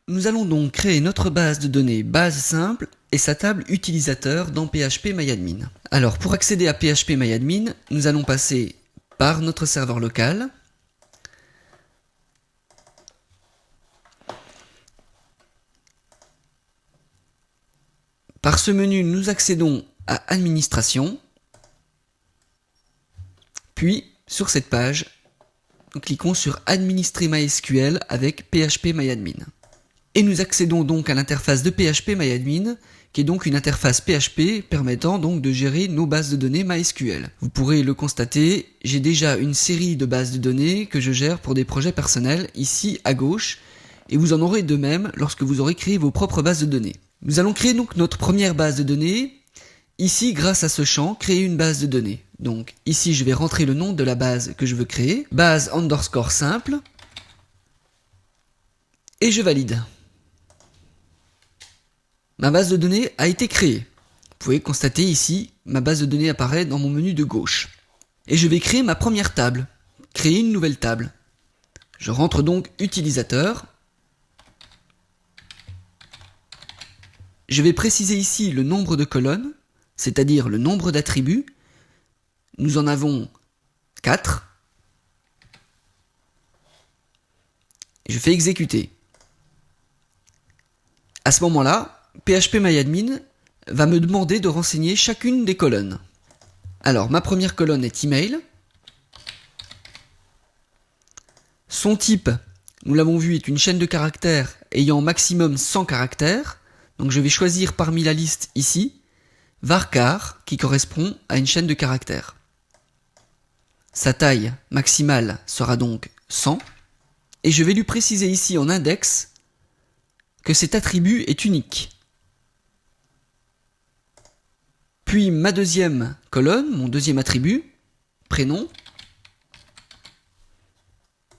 nous allons donc créer notre base de données base simple et sa table utilisateur dans PHP-MyAdmin. Alors pour accéder à PHP-MyAdmin, nous allons passer par notre serveur local. Par ce menu, nous accédons à Administration. Puis, sur cette page, nous cliquons sur Administrer MySQL avec PHP-MyAdmin. Et nous accédons donc à l'interface de PHP-MyAdmin, qui est donc une interface PHP permettant donc de gérer nos bases de données MySQL. Vous pourrez le constater, j'ai déjà une série de bases de données que je gère pour des projets personnels ici à gauche, et vous en aurez de même lorsque vous aurez créé vos propres bases de données. Nous allons créer donc notre première base de données, ici grâce à ce champ, créer une base de données. Donc ici je vais rentrer le nom de la base que je veux créer, base underscore simple, et je valide. Ma base de données a été créée. Vous pouvez constater ici, ma base de données apparaît dans mon menu de gauche. Et je vais créer ma première table, créer une nouvelle table. Je rentre donc utilisateur. Je vais préciser ici le nombre de colonnes, c'est-à-dire le nombre d'attributs. Nous en avons 4. Je fais exécuter. À ce moment-là, PHP-MyAdmin va me demander de renseigner chacune des colonnes. Alors, ma première colonne est email. Son type, nous l'avons vu, est une chaîne de caractères ayant maximum 100 caractères. Donc je vais choisir parmi la liste ici, varchar, qui correspond à une chaîne de caractères. Sa taille maximale sera donc 100. Et je vais lui préciser ici en index que cet attribut est unique. Puis ma deuxième colonne, mon deuxième attribut, prénom,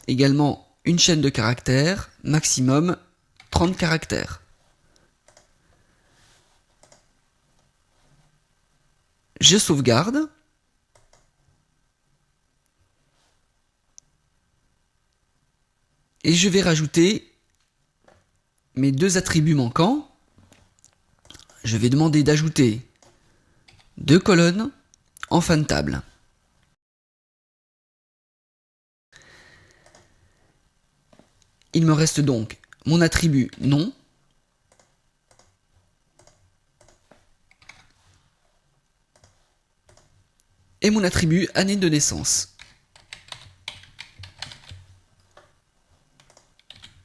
également une chaîne de caractères, maximum 30 caractères. Je sauvegarde. Et je vais rajouter mes deux attributs manquants. Je vais demander d'ajouter 2 colonnes en fin de table. Il me reste donc mon attribut nom et mon attribut année de naissance.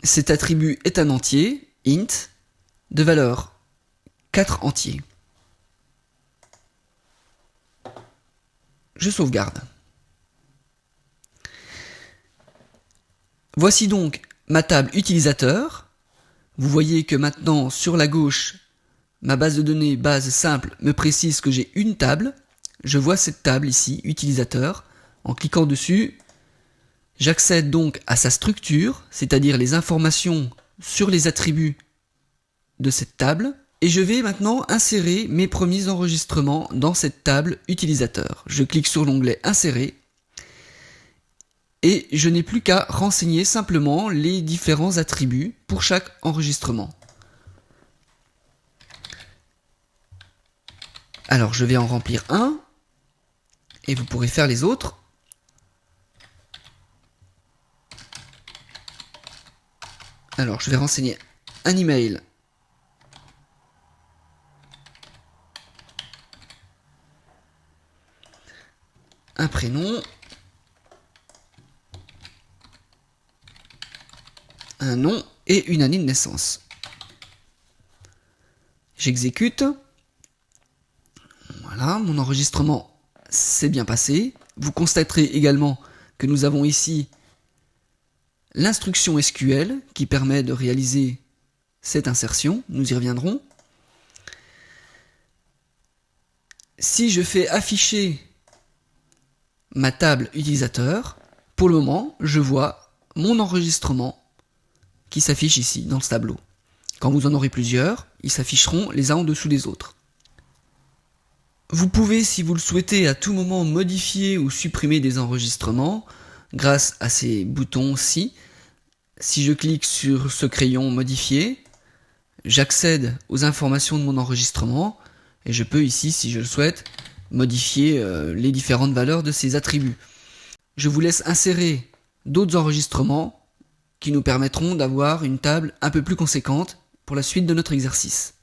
Cet attribut est un entier, int, de valeur 4 entiers. Je sauvegarde. Voici donc ma table utilisateur. Vous voyez que maintenant, sur la gauche, ma base de données base simple me précise que j'ai une table. Je vois cette table ici, utilisateur. En cliquant dessus, j'accède donc à sa structure, c'est-à-dire les informations sur les attributs de cette table. Et je vais maintenant insérer mes premiers enregistrements dans cette table utilisateur. Je clique sur l'onglet Insérer. Et je n'ai plus qu'à renseigner simplement les différents attributs pour chaque enregistrement. Alors je vais en remplir un. Et vous pourrez faire les autres. Alors je vais renseigner un email. Un prénom. Un nom et une année de naissance. J'exécute. Voilà, mon enregistrement s'est bien passé. Vous constaterez également que nous avons ici l'instruction SQL qui permet de réaliser cette insertion. Nous y reviendrons. Si je fais afficher ma table utilisateur, pour le moment, je vois mon enregistrement qui s'affiche ici dans ce tableau. Quand vous en aurez plusieurs, ils s'afficheront les uns en dessous des autres. Vous pouvez, si vous le souhaitez, à tout moment modifier ou supprimer des enregistrements grâce à ces boutons-ci. Si je clique sur ce crayon modifier, j'accède aux informations de mon enregistrement et je peux ici, si je le souhaite, modifier les différentes valeurs de ces attributs. Je vous laisse insérer d'autres enregistrements qui nous permettront d'avoir une table un peu plus conséquente pour la suite de notre exercice.